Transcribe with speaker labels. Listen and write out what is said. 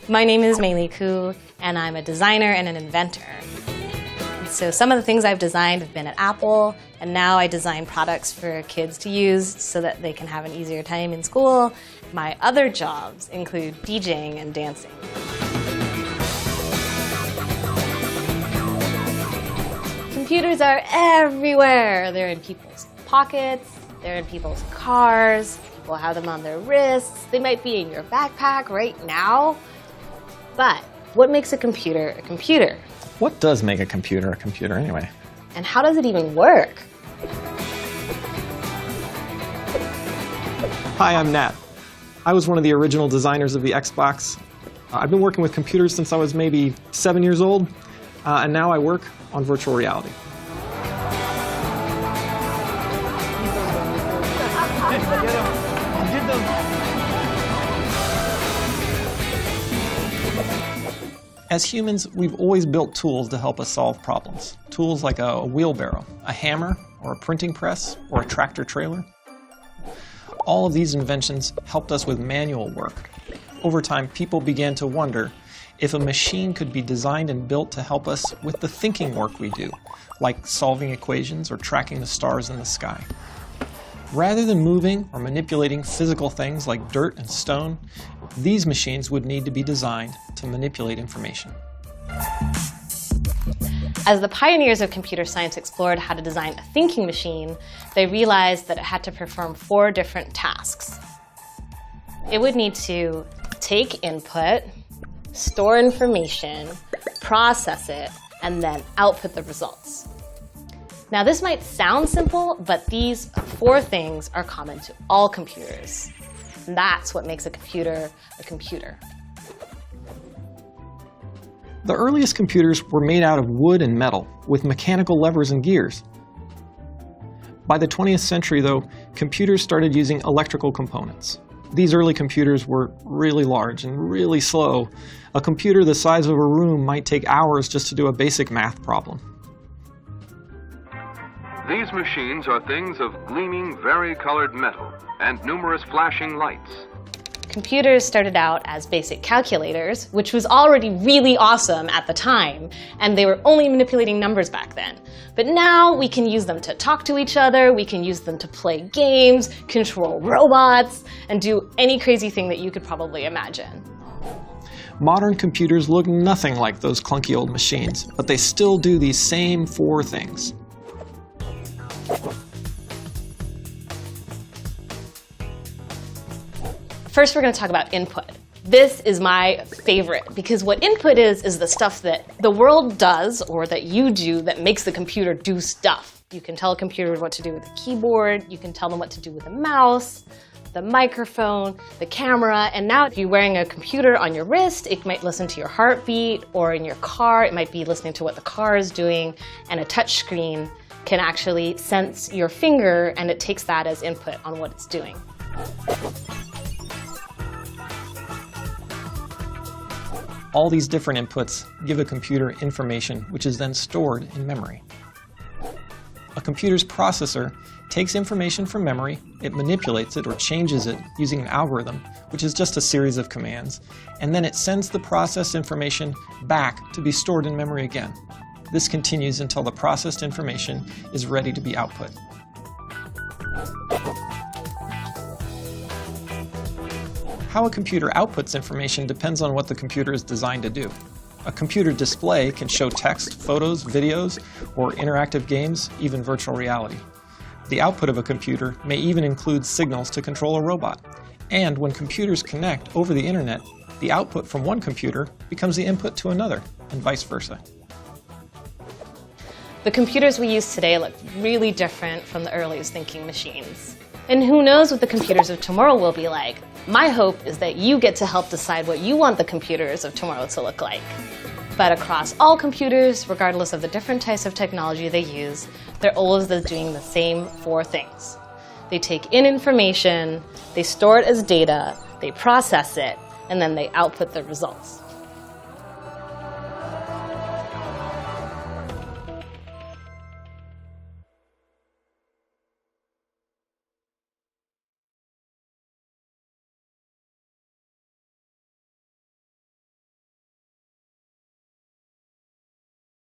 Speaker 1: My name is Mei Li Ku, and I'm a designer and an inventor. So some of the things I've designed have been at Apple, and now I design products for kids to use so that they can have an easier time in school. My other jobs include DJing and dancing. Computers are everywhere. They're in people's pockets, they're in people's cars, people have them on their wrists, they might be in your backpack right now. But what makes a computer a computer?
Speaker 2: What does make a computer anyway?
Speaker 1: And how does it even work?
Speaker 2: Hi, I'm Nat. I was one of the original designers of the Xbox. I've been working with computers since I was maybe 7 years old, and now I work on virtual reality. As humans, we've always built tools to help us solve problems. Tools like a wheelbarrow, a hammer, or a printing press, or a tractor trailer. All of these inventions helped us with manual work. Over time, people began to wonder if a machine could be designed and built to help us with the thinking work we do, like solving equations or tracking the stars in the sky. Rather than moving or manipulating physical things like dirt and stone, these machines would need to be designed to manipulate information.
Speaker 1: As the pioneers of computer science explored how to design a thinking machine, they realized that it had to perform 4 different tasks. It would need to take input, store information, process it, and then output the results. Now this might sound simple, but these 4 things are common to all computers. And that's what makes a computer a computer.
Speaker 2: The earliest computers were made out of wood and metal, with mechanical levers and gears. By the 20th century, though, computers started using electrical components. These early computers were really large and really slow. A computer the size of a room might take hours just to do a basic math problem.
Speaker 3: These machines are things of gleaming, vari-colored metal and numerous flashing lights.
Speaker 1: Computers started out as basic calculators, which was already really awesome at the time, and they were only manipulating numbers back then. But now we can use them to talk to each other, we can use them to play games, control robots, and do any crazy thing that you could probably imagine.
Speaker 2: Modern computers look nothing like those clunky old machines, but they still do these same 4 things.
Speaker 1: First, we're going to talk about input. This is my favorite, because what input is the stuff that the world does, or that you do, that makes the computer do stuff. You can tell a computer what to do with the keyboard, you can tell them what to do with the mouse, the microphone, the camera, and now if you're wearing a computer on your wrist, it might listen to your heartbeat, or in your car, it might be listening to what the car is doing, and a touch screen can actually sense your finger, and it takes that as input on what it's doing.
Speaker 2: All these different inputs give a computer information which is then stored in memory. A computer's processor takes information from memory, it manipulates it or changes it using an algorithm, which is just a series of commands, and then it sends the processed information back to be stored in memory again. This continues until the processed information is ready to be output. How a computer outputs information depends on what the computer is designed to do. A computer display can show text, photos, videos, or interactive games, even virtual reality. The output of a computer may even include signals to control a robot. And when computers connect over the internet, the output from one computer becomes the input to another, and vice versa.
Speaker 1: The computers we use today look really different from the earliest thinking machines. And who knows what the computers of tomorrow will be like. My hope is that you get to help decide what you want the computers of tomorrow to look like. But across all computers, regardless of the different types of technology they use, they're always doing the same 4 things. They take in information, they store it as data, they process it, and then they output the results.